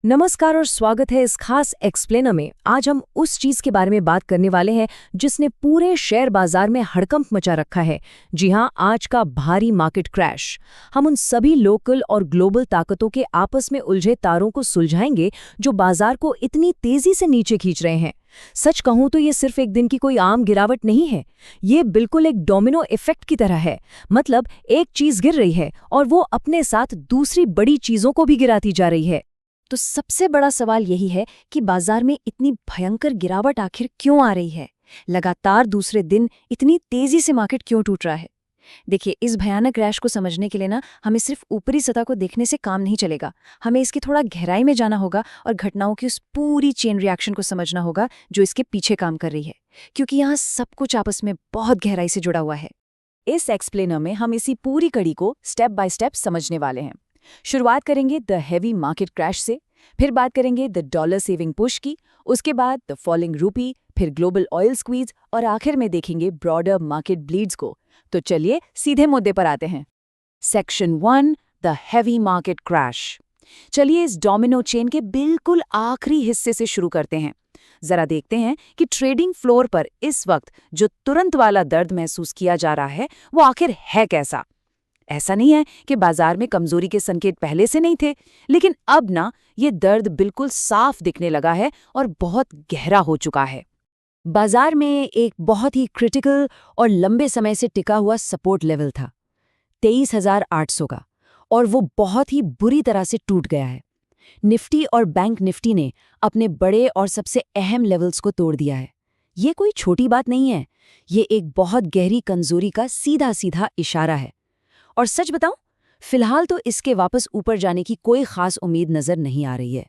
नमस्कार और स्वागत है इस खास एक्सप्लेनर में। आज हम उस चीज के बारे में बात करने वाले हैं जिसने पूरे शेयर बाजार में हड़कंप मचा रखा है। जी हां, आज का भारी मार्केट क्रैश। हम उन सभी लोकल और ग्लोबल ताकतों के आपस में उलझे तारों को सुलझाएंगे जो बाजार को इतनी तेजी से नीचे खींच रहे हैं। सच कहूं तो ये सिर्फ एक दिन की कोई आम गिरावट नहीं है, ये बिल्कुल एक डोमिनो इफेक्ट की तरह है। मतलब एक चीज गिर रही है और वो अपने साथ दूसरी बड़ी चीजों को भी गिराती जा रही है। तो सबसे बड़ा सवाल यही है कि बाजार में इतनी भयंकर गिरावट आखिर क्यों आ रही है? लगातार दूसरे दिन इतनी तेजी से मार्केट क्यों टूट रहा है? देखिए, इस भयानक क्रैश को समझने के लिए ना हमें सिर्फ ऊपरी सतह को देखने से काम नहीं चलेगा। हमें इसकी थोड़ा गहराई में जाना होगा और घटनाओं की उस पूरी चेन रिएक्शन को समझना होगा जो इसके पीछे काम कर रही है, क्योंकि यहाँ सब कुछ आपस में बहुत गहराई से जुड़ा हुआ है। इस एक्सप्लेनर में हम इसी पूरी कड़ी को स्टेप बाय स्टेप समझने वाले हैं। शुरुआत करेंगे द हेवी मार्केट क्रैश से, फिर बात करेंगे द डॉलर सेविंग पुश की, उसके बाद द फॉलिंग रूपी, फिर ग्लोबल ऑयल स्क्वीज और आखिर में देखेंगे ब्रॉडर मार्केट ब्लीड्स को। तो चलिए सीधे मुद्दे पर आते हैं। Section 1, the heavy market crash. चलिए इस डोमिनो चेन के बिल्कुल आखिरी हिस्से से शुरू करते हैं। जरा देखते हैं कि ट्रेडिंग फ्लोर पर इस वक्त जो तुरंत वाला दर्द महसूस किया जा रहा है वो आखिर है कैसा। ऐसा नहीं है कि बाजार में कमजोरी के संकेत पहले से नहीं थे, लेकिन अब ना ये दर्द बिल्कुल साफ दिखने लगा है और बहुत गहरा हो चुका है। बाजार में एक बहुत ही क्रिटिकल और लंबे समय से टिका हुआ सपोर्ट लेवल था 23,800 का, और वो बहुत ही बुरी तरह से टूट गया है। निफ्टी और बैंक निफ्टी ने अपने बड़े और सबसे अहम लेवल्स को तोड़ दिया है। ये कोई छोटी बात नहीं है, ये एक बहुत गहरी कमजोरी का सीधा सीधा इशारा है। और सच बताऊं, फिलहाल तो इसके वापस ऊपर जाने की कोई खास उम्मीद नजर नहीं आ रही है।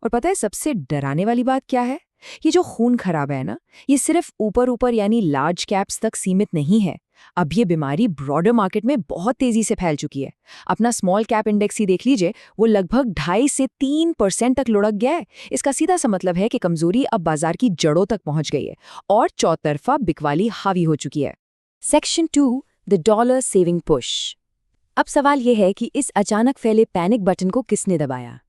और पता है सबसे डराने वाली बात क्या है? ये जो खून खराब है ना, ये सिर्फ ऊपर ऊपर यानी लार्ज कैप्स तक सीमित नहीं है। अब ये बीमारी ब्रॉडर मार्केट में बहुत तेजी से फैल चुकी है। अपना स्मॉल कैप इंडेक्स ही देख लीजिए, वो लगभग 2.5 से 3% तक लुढ़क गया है। इसका सीधा सा मतलब है कि कमजोरी अब बाजार की जड़ों तक पहुंच गई है और चौतरफा बिकवाली हावी हो चुकी है। Section 2, the dollar saving push. अब सवाल यह है कि इस अचानक फैले पैनिक बटन को किसने दबाया?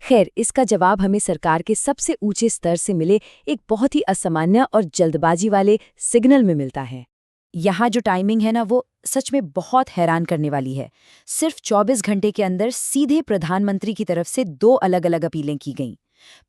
खैर, इसका जवाब हमें सरकार के सबसे ऊंचे स्तर से मिले एक बहुत ही असामान्य और जल्दबाजी वाले सिग्नल में मिलता है। यहाँ जो टाइमिंग है ना, वो सच में बहुत हैरान करने वाली है। सिर्फ 24 घंटे के अंदर सीधे प्रधानमंत्री की तरफ से 2 अलग-अलग अपीलें की गईं।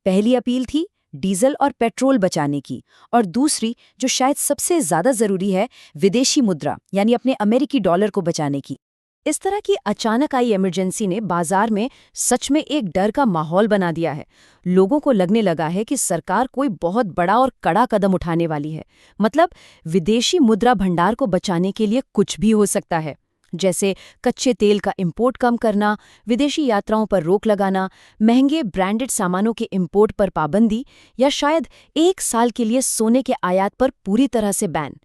पहली अपील थी डीजल और पेट्रोल बचाने की, और दूसरी, जो शायद सबसे ज्यादा जरूरी है, विदेशी मुद्रा यानी अपने अमेरिकी डॉलर को बचाने की। इस तरह की अचानक आई इमरजेंसी ने बाजार में सच में एक डर का माहौल बना दिया है। लोगों को लगने लगा है कि सरकार कोई बहुत बड़ा और कड़ा कदम उठाने वाली है। मतलब विदेशी मुद्रा भंडार को बचाने के लिए कुछ भी हो सकता है, जैसे कच्चे तेल का इंपोर्ट कम करना, विदेशी यात्राओं पर रोक लगाना, महंगे ब्रांडेड सामानों के इंपोर्ट पर पाबंदी, या शायद 1 साल के लिए सोने के आयात पर पूरी तरह से बैन।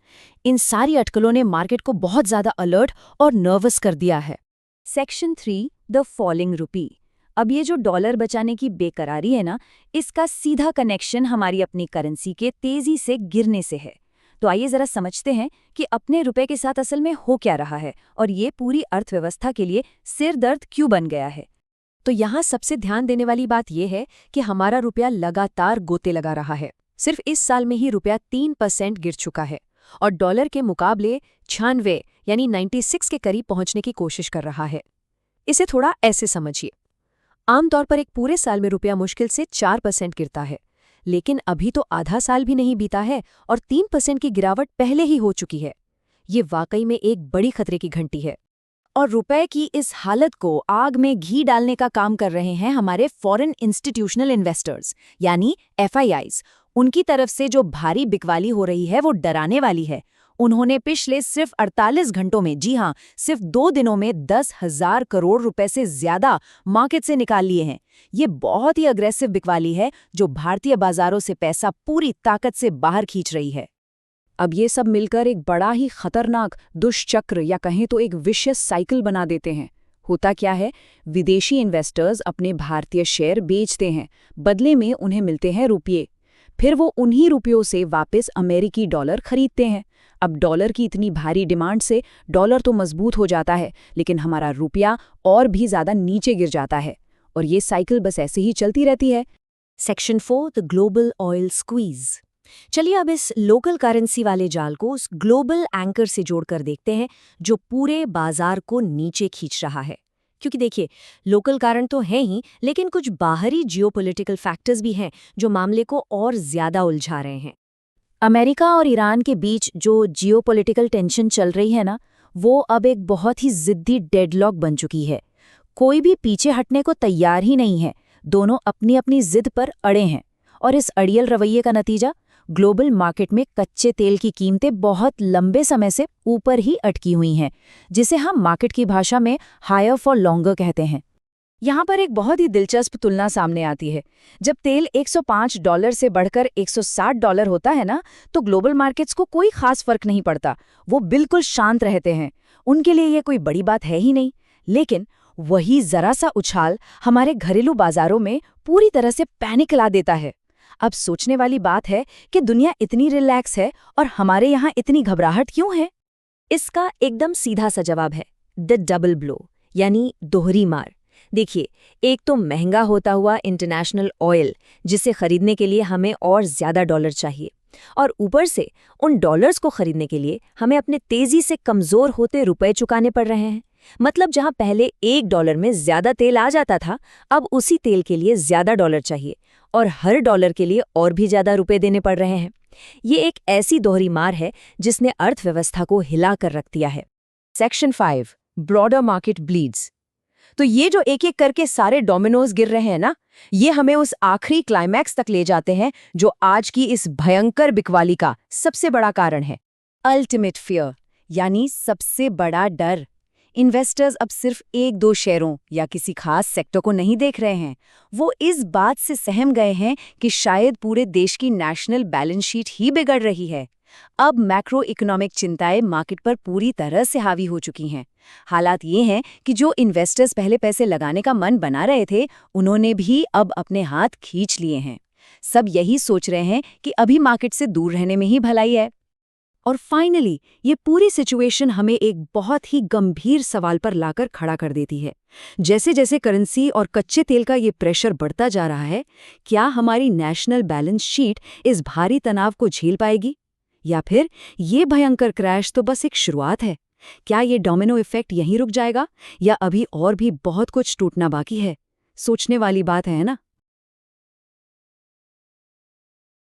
इन सारी अटकलों ने मार्केट को बहुत ज्यादा अलर्ट और नर्वस कर दिया है। सेक्शन 3, द फॉलिंग रूपी। अब ये जो डॉलर बचाने की बेकरारी है ना, इसका सीधा कनेक्शन हमारी अपनी करेंसी के तेजी से गिरने से है। तो आइए जरा समझते हैं कि अपने रुपए के साथ असल में हो क्या रहा है और ये पूरी अर्थव्यवस्था के लिए सिर दर्द क्यों बन गया है। तो यहाँ सबसे ध्यान देने वाली बात यह है कि हमारा रुपया लगातार गोते लगा रहा है। सिर्फ इस साल में ही रुपया 3% गिर चुका है और डॉलर के मुकाबले 96 यानी 96 के करीब पहुंचने की कोशिश कर रहा है। इसे थोड़ा ऐसे समझिए, आमतौर पर एक पूरे साल में रुपया मुश्किल से 4% गिरता है, लेकिन अभी तो आधा साल भी नहीं बीता है और 3% की गिरावट पहले ही हो चुकी है। ये वाकई में एक बड़ी खतरे की घंटी है। और रुपए की इस हालत को आग में घी डालने का काम कर रहे हैं हमारे फॉरेन इंस्टीट्यूशनल इन्वेस्टर्स यानी FIIs। उनकी तरफ से जो भारी बिकवाली हो रही है वो डराने वाली है। उन्होंने पिछले सिर्फ 48 घंटों में, जी हां, सिर्फ 2 दिनों में 10,000 करोड़ रुपए से ज्यादा मार्केट से निकाल लिए हैं। ये बहुत ही अग्रेसिव बिकवाली है जो भारतीय बाजारों से पैसा पूरी ताकत से बाहर खींच रही है। अब ये सब मिलकर एक बड़ा ही खतरनाक दुष्चक्र या कहें तो एक विशियस साइकिल बना देते हैं। होता क्या है, विदेशी इन्वेस्टर्स अपने भारतीय शेयर बेचते हैं, बदले में उन्हें मिलते हैं रुपये। फिर वो उन्हीं रुपयों से वापस अमेरिकी डॉलर खरीदते हैं। अब डॉलर की इतनी भारी डिमांड से डॉलर तो मजबूत हो जाता है, लेकिन हमारा रुपया और भी ज्यादा नीचे गिर जाता है। और ये साइकिल बस ऐसे ही चलती रहती है। Section 4 the global oil squeeze. चलिए अब इस लोकल करेंसी वाले जाल को उस ग्लोबल एंकर से जोड़कर देखते हैं जो पूरे बाजार को नीचे खींच रहा है। क्योंकि देखिए, लोकल कारण तो है ही, लेकिन कुछ बाहरी जियोपॉलिटिकल फैक्टर्स भी हैं जो मामले को और ज्यादा उलझा रहे हैं। अमेरिका और ईरान के बीच जो जियोपॉलिटिकल टेंशन चल रही है ना, वो अब एक बहुत ही जिद्दी डेडलॉक बन चुकी है। कोई भी पीछे हटने को तैयार ही नहीं है। दोनों अपनी अपनी जिद पर अड़े हैं और इस अड़ियल रवैये का नतीजा ग्लोबल मार्केट में कच्चे तेल की कीमतें बहुत लंबे समय से ऊपर ही अटकी हुई हैं, जिसे हम मार्केट की भाषा में हायर फॉर लॉन्गर कहते हैं। यहाँ पर एक बहुत ही दिलचस्प तुलना सामने आती है। जब तेल $105 से बढ़कर $160 होता है ना, तो ग्लोबल मार्केट्स को कोई खास फर्क नहीं पड़ता। वो बिल्कुल शांत रहते हैं। उनके लिए ये कोई बड़ी बात है ही नहीं। लेकिन वही जरा सा उछाल हमारे घरेलू बाजारों में पूरी तरह से पैनिक ला देता है। अब सोचने वाली बात है कि दुनिया इतनी रिलैक्स है और हमारे यहाँ इतनी घबराहट क्यों है? इसका एकदम सीधा सा जवाब है द डबल ब्लो, यानी दोहरी मार। देखिए, एक तो महंगा होता हुआ इंटरनेशनल ऑयल, जिसे खरीदने के लिए हमें और ज्यादा डॉलर चाहिए, और ऊपर से उन डॉलर्स को खरीदने के लिए हमें अपने तेजी से कमजोर होते रुपए चुकाने पड़ रहे हैं। मतलब जहां पहले $1 में ज्यादा तेल आ जाता था, अब उसी तेल के लिए ज्यादा डॉलर चाहिए और हर डॉलर के लिए और भी ज्यादा रुपए देने पड़ रहे हैं। ये एक ऐसी दोहरी मार है जिसने अर्थव्यवस्था को हिला कर रख दिया है। Section 5 broader market bleeds. तो ये जो एक एक करके सारे डोमिनोज गिर रहे हैं ना, ये हमें उस आखिरी क्लाइमैक्स तक ले जाते हैं जो आज की इस भयंकर बिकवाली का सबसे बड़ा कारण है। अल्टीमेट फियर, यानी सबसे बड़ा डर। इन्वेस्टर्स अब सिर्फ 1-2 शेयरों या किसी खास सेक्टर को नहीं देख रहे हैं। वो इस बात से सहम गए हैं कि शायद पूरे देश की नेशनल बैलेंस शीट ही बिगड़ रही है। अब मैक्रो इकोनॉमिक चिंताएं मार्केट पर पूरी तरह से हावी हो चुकी हैं। हालात ये हैं कि जो इन्वेस्टर्स पहले पैसे लगाने का मन बना रहे थे, उन्होंने भी अब अपने हाथ खींच लिए हैं। सब यही सोच रहे हैं कि अभी मार्केट से दूर रहने में ही भलाई है। और फाइनली ये पूरी सिचुएशन हमें एक बहुत ही गंभीर सवाल पर लाकर खड़ा कर देती है। जैसे जैसे करेंसी और कच्चे तेल का ये प्रेशर बढ़ता जा रहा है, क्या हमारी नेशनल बैलेंस शीट इस भारी तनाव को झेल पाएगी? या फिर ये भयंकर क्रैश तो बस एक शुरुआत है? क्या ये डोमिनो इफेक्ट यहीं रुक जाएगा या अभी और भी बहुत कुछ टूटना बाकी है? सोचने वाली बात है ना?